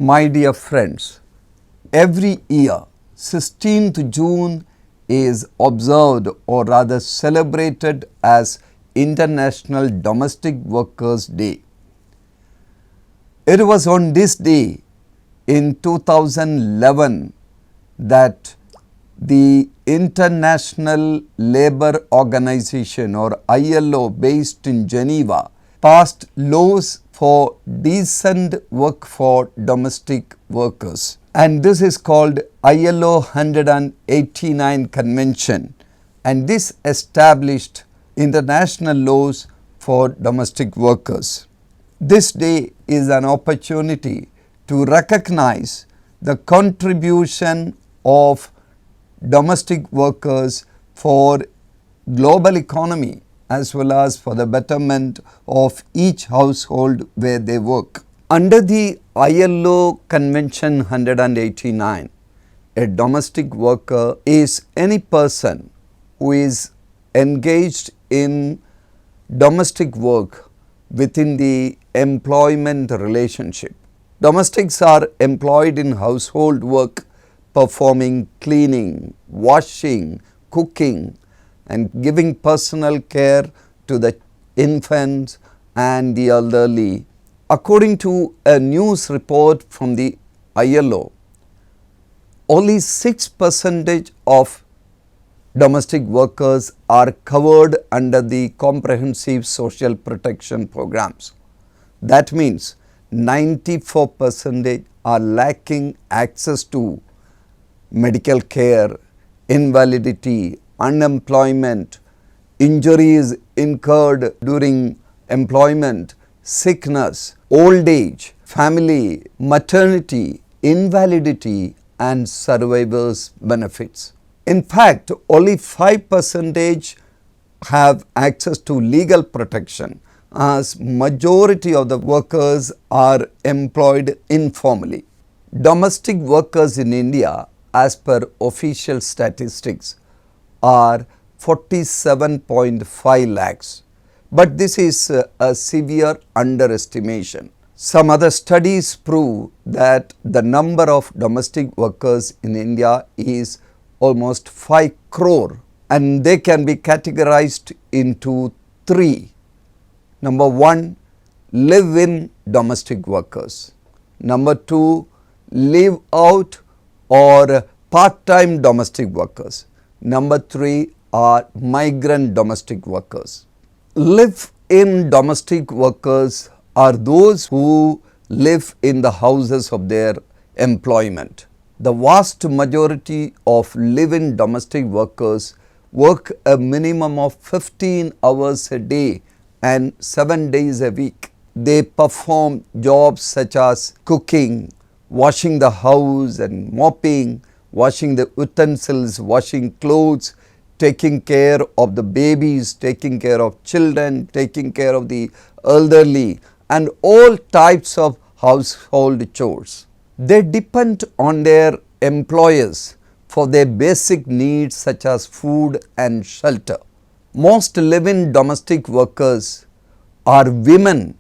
My dear friends, every year 16th June is observed or rather celebrated as International Domestic Workers Day. It was on this day in 2011 that the International Labour Organization or ILO based in Geneva passed laws for decent work for domestic workers, and this is called ILO 189 Convention, and this established international laws for domestic workers. This day is an opportunity to recognize the contribution of domestic workers for global economy as well as for the betterment of each household where they work. Under the ILO Convention 189, a domestic worker is any person who is engaged in domestic work within the employment relationship. Domestics are employed in household work performing cleaning, washing, cooking, and giving personal care to the infants and the elderly. According to a news report from the ILO, only 6% of domestic workers are covered under the comprehensive social protection programs. That means 94% are lacking access to medical care, invalidity, unemployment, injuries incurred during employment, sickness, old age, family, maternity, invalidity, and survivors' benefits. In fact, only 5% have access to legal protection, as majority of the workers are employed informally. Domestic workers in India, as per official statistics, are 47.5 lakhs, but this is a severe underestimation. Some other studies prove that the number of domestic workers in India is almost 5 crore, and they can be categorized into three. Number 1, live-in domestic workers. Number 2, live-out or part-time domestic workers. Number 3 are migrant domestic workers. Live-in domestic workers are those who live in the houses of their employment. The vast majority of live-in domestic workers work a minimum of 15 hours a day and 7 days a week. They perform jobs such as cooking, washing the house and mopping, washing the utensils, washing clothes, taking care of the babies, taking care of children, taking care of the elderly, and all types of household chores. They depend on their employers for their basic needs such as food and shelter. Most live-in domestic workers are women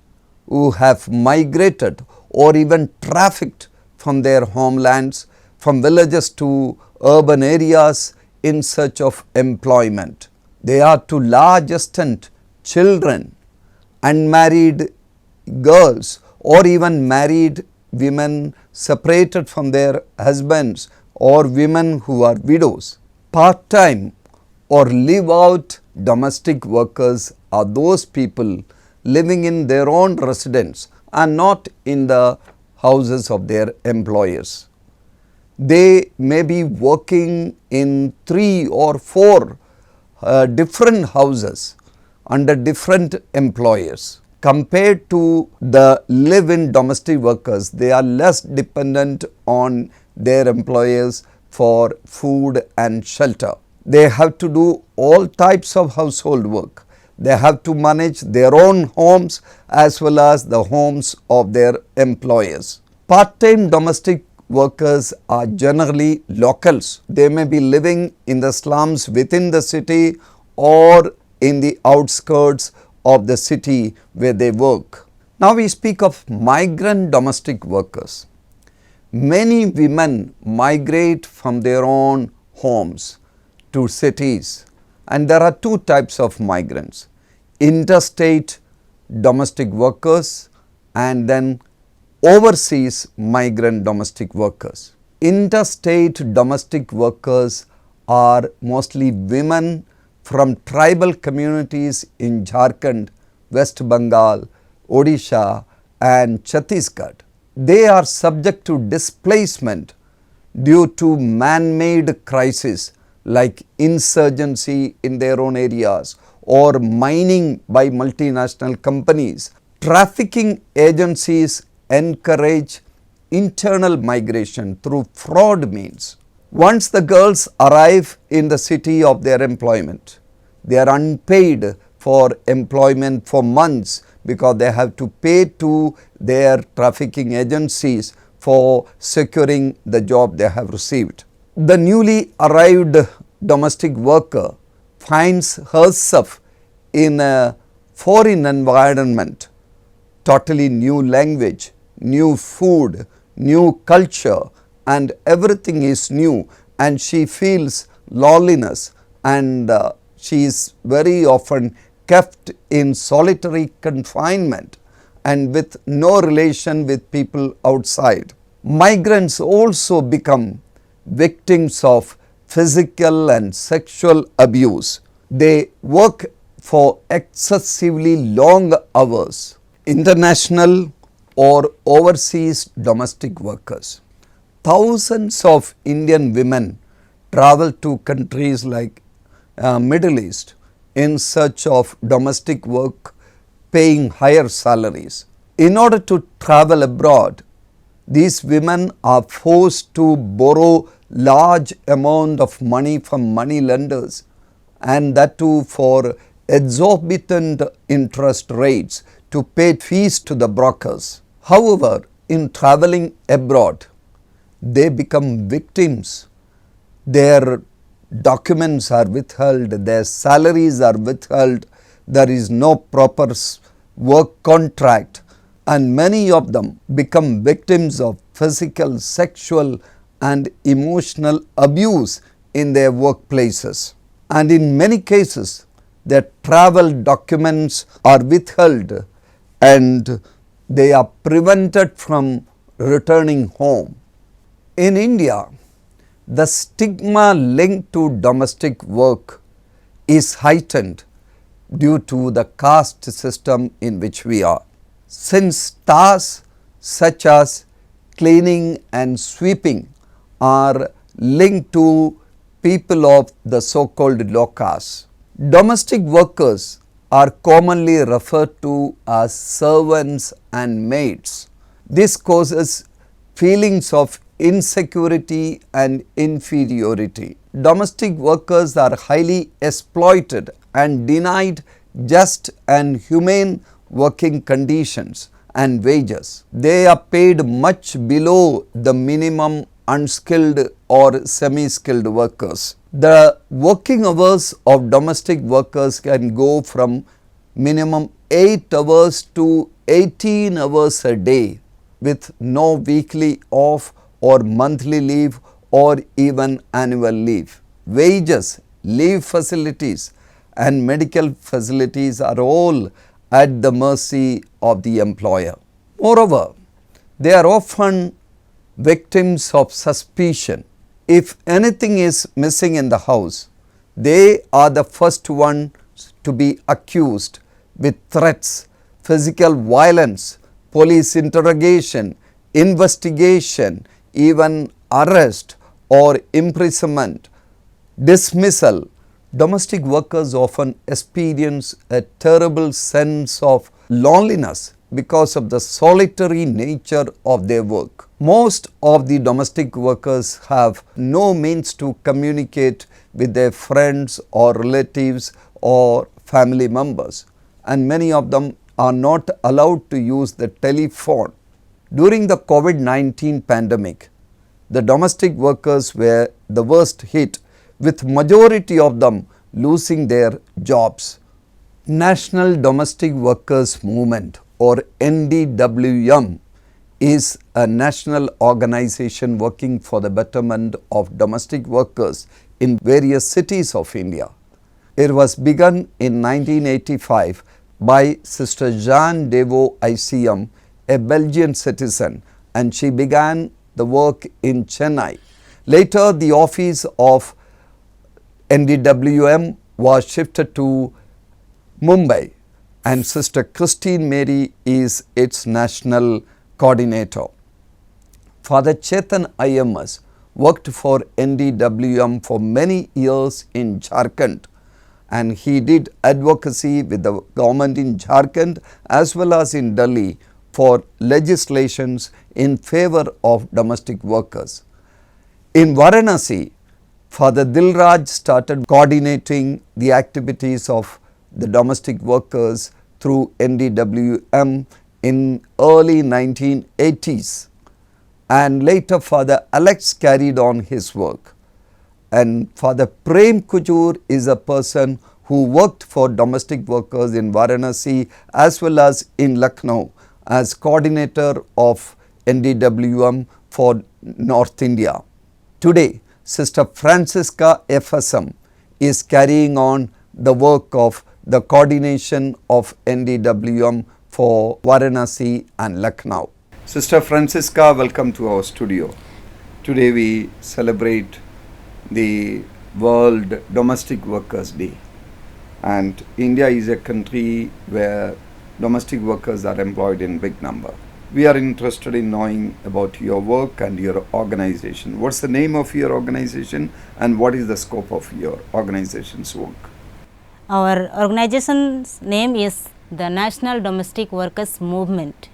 who have migrated or even trafficked from their homelands, from villages to urban areas in search of employment. They are to large extent children, unmarried girls, or even married women separated from their husbands, or women who are widows. Part-time or live-out domestic workers are those people living in their own residence and not in the houses of their employers. They may be working in 3 or 4 different houses under different employers. Compared to the live-in domestic workers, they are less dependent on their employers for food and shelter. They have to do all types of household work. They have to manage their own homes as well as the homes of their employers. Part-time domestic workers are generally locals. They may be living in the slums within the city or in the outskirts of the city where they work. Now we speak of migrant domestic workers. Many women migrate from their own homes to cities, and there are two types of migrants: interstate domestic workers and then overseas migrant domestic workers. Interstate domestic workers are mostly women from tribal communities in Jharkhand, West Bengal, Odisha and Chhattisgarh. They are subject to displacement due to man-made crises like insurgency in their own areas or mining by multinational companies. Trafficking agencies encourage internal migration through fraud means. Once the girls arrive in the city of their employment, they are unpaid for employment for months because they have to pay to their trafficking agencies for securing the job they have received. The newly arrived domestic worker finds herself in a foreign environment, totally new language, new food, new culture, and everything is new, and she feels loneliness, and she is very often kept in solitary confinement and with no relation with people outside. Migrants also become victims of physical and sexual abuse. They work for excessively long hours. International or overseas domestic workers. Thousands of Indian women travel to countries like Middle East in search of domestic work paying higher salaries. In order to travel abroad, these women are forced to borrow large amount of money from money lenders, and that too for exorbitant interest rates to pay fees to the brokers. However, in traveling abroad, they become victims. Their documents are withheld, their salaries are withheld, there is no proper work contract, and many of them become victims of physical, sexual and emotional abuse in their workplaces. And in many cases, their travel documents are withheld and they are prevented from returning home. In India, the stigma linked to domestic work is heightened due to the caste system in which we are. Since tasks such as cleaning and sweeping are linked to people of the so-called low caste, domestic workers are commonly referred to as servants and maids. This causes feelings of insecurity and inferiority. Domestic workers are highly exploited and denied just and humane working conditions and wages. They are paid much below the minimum unskilled or semi-skilled workers. The working hours of domestic workers can go from minimum 8 hours to 18 hours a day with no weekly off or monthly leave or even annual leave. Wages, leave facilities and medical facilities are all at the mercy of the employer. Moreover, they are often victims of suspicion. If anything is missing in the house, they are the first ones to be accused with threats, physical violence, police interrogation, investigation, even arrest or imprisonment, dismissal. Domestic workers often experience a terrible sense of loneliness because of the solitary nature of their work. Most of the domestic workers have no means to communicate with their friends or relatives or family members, and many of them are not allowed to use the telephone. During the COVID-19 pandemic, the domestic workers were the worst hit, with majority of them losing their jobs. National Domestic Workers Movement or NDWM is a national organization working for the betterment of domestic workers in various cities of India. It was begun in 1985 by Sister Jeanne Devaux ICM, a Belgian citizen, and she began the work in Chennai. Later, the office of NDWM was shifted to Mumbai, and Sister Christine Mary is its national coordinator. Father Chetan IMS worked for NDWM for many years in Jharkhand, and he did advocacy with the government in Jharkhand as well as in Delhi for legislations in favor of domestic workers. In Varanasi, Father Dilraj started coordinating the activities of the domestic workers through NDWM in early 1980s, and later Father Alex carried on his work. And Father Prem is a person who worked for domestic workers in Varanasi as well as in Lucknow as coordinator of NDWM for North India. Today, Sister Francisca FSM is carrying on the work of the coordination of NDWM for Varanasi and Lucknow. Sister Francisca, welcome to our studio. Today we celebrate the World Domestic Workers Day, and India is a country where domestic workers are employed in big number. We are interested in knowing about your work and your organization. What's the name of your organization and what is the scope of your organization's work? Our organization's name is the National Domestic Workers Movement.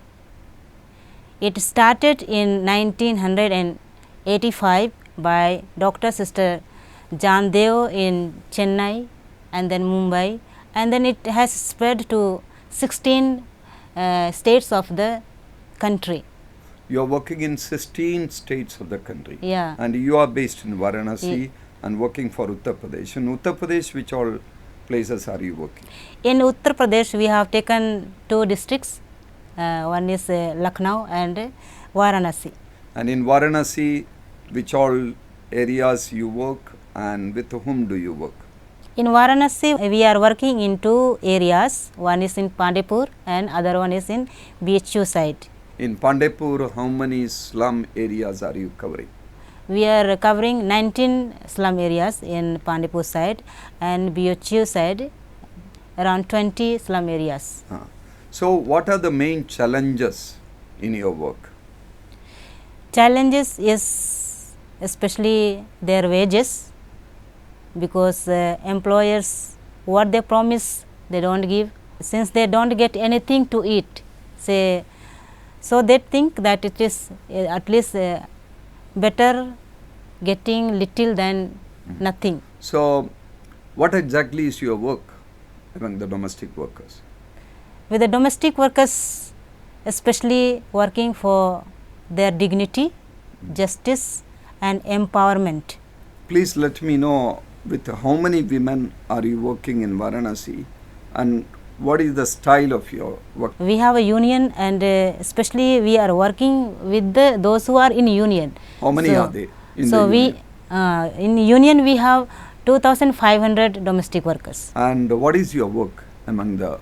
It started in 1985 by Dr. Sister Jeanne Devaux in Chennai and then Mumbai, and then it has spread to 16 states of the country. You are working in 16 states of the country. Yeah. And you are based in Varanasi and working for Uttar Pradesh. In Uttar Pradesh, which all places are you working? In Uttar Pradesh, we have taken 2 districts. One is Lucknow and Varanasi. And in Varanasi, which all areas you work and with whom do you work? In Varanasi, we are working in 2 areas. One is in Pandepur and other one is in BHU side. In Pandepur, how many slum areas are you covering? We are covering 19 slum areas in Pandepur side, and BHU side around 20 slum areas. So, what are the main challenges in your work? Challenges is especially their wages, because employers, what they promise they don't give. Since they don't get anything to eat, say, so they think that it is at least better getting little than nothing. So, what exactly is your work among the domestic workers? With the domestic workers, especially working for their dignity, justice and empowerment. Please let me know with how many women are you working in Varanasi and what is the style of your work? We have a union, and especially we are working with those who are in union. How many are they in so the union? In union we have 2,500 domestic workers. And what is your work among the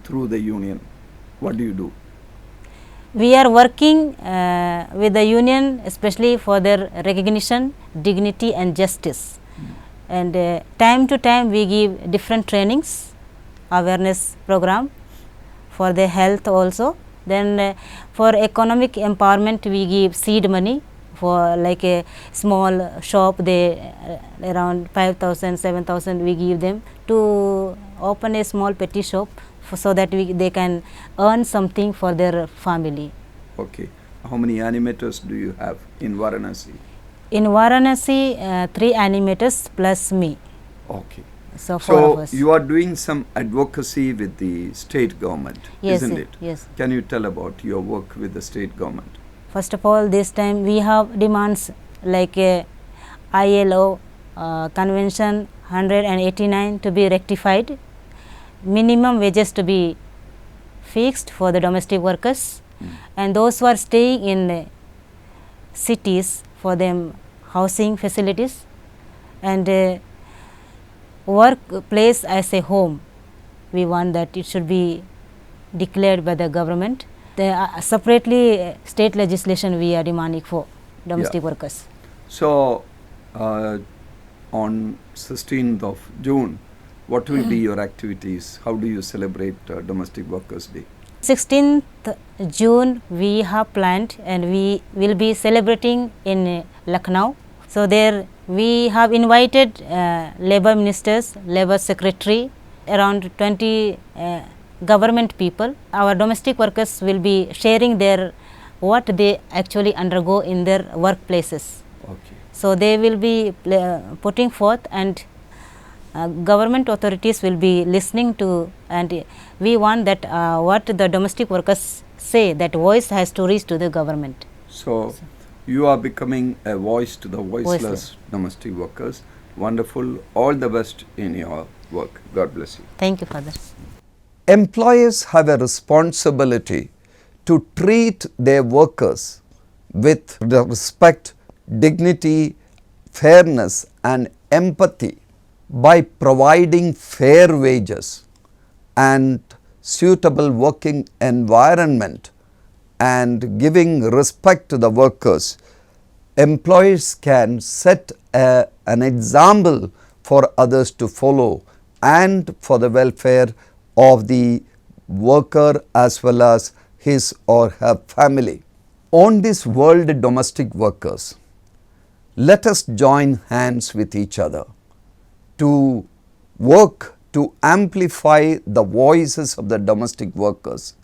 through the union? What do you do? We are working with the union especially for their recognition, dignity and justice. And time to time we give different trainings, awareness program for their health also. Then for economic empowerment we give seed money for like a small shop, they around 5,000, 7,000 we give them to open a small petty shop so that they can earn something for their family. Okay. How many animators do you have in Varanasi? In Varanasi, 3 animators plus me. Okay. So 4 of us. You are doing some advocacy with the state government, Yes, isn't it? Yes. Can you tell about your work with the state government? First of all, this time we have demands like ILO Convention 189 to be rectified, minimum wages to be fixed for the domestic workers, and those who are staying in cities, for them housing facilities, and workplace as a home. We want that it should be declared by the government. Separately, state legislation we are demanding for domestic workers. So, on 16th of June, what will be your activities? How do you celebrate Domestic Workers Day? 16th June we have planned, and we will be celebrating in Lucknow. So there we have invited labor ministers, labor secretary, around 20 government people. Our domestic workers will be sharing their what they actually undergo in their workplaces. Okay. So they will be putting forth, and government authorities will be listening to, and we want that what the domestic workers say, that voice has to reach to the government. So you are becoming a voice to the voiceless domestic workers. Wonderful. All the best in your work. God bless you. Thank you, Father. Employers have a responsibility to treat their workers with respect, dignity, fairness and empathy by providing fair wages and suitable working environment and giving respect to the workers. Employers can set an example for others to follow and for the welfare of the worker as well as his or her family. On this World Domestic Workers, let us join hands with each other to work to amplify the voices of the domestic workers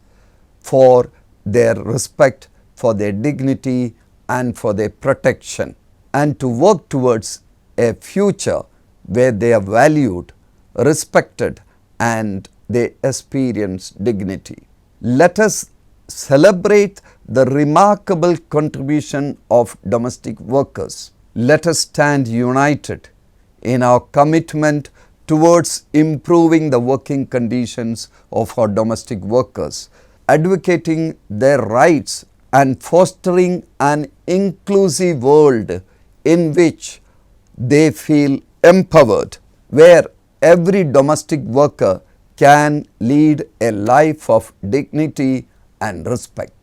for their respect, for their dignity and for their protection, and to work towards a future where they are valued, respected and they experience dignity. Let us celebrate the remarkable contribution of domestic workers. Let us stand united in our commitment towards improving the working conditions of our domestic workers, advocating their rights and fostering an inclusive world in which they feel empowered, where every domestic worker can lead a life of dignity and respect.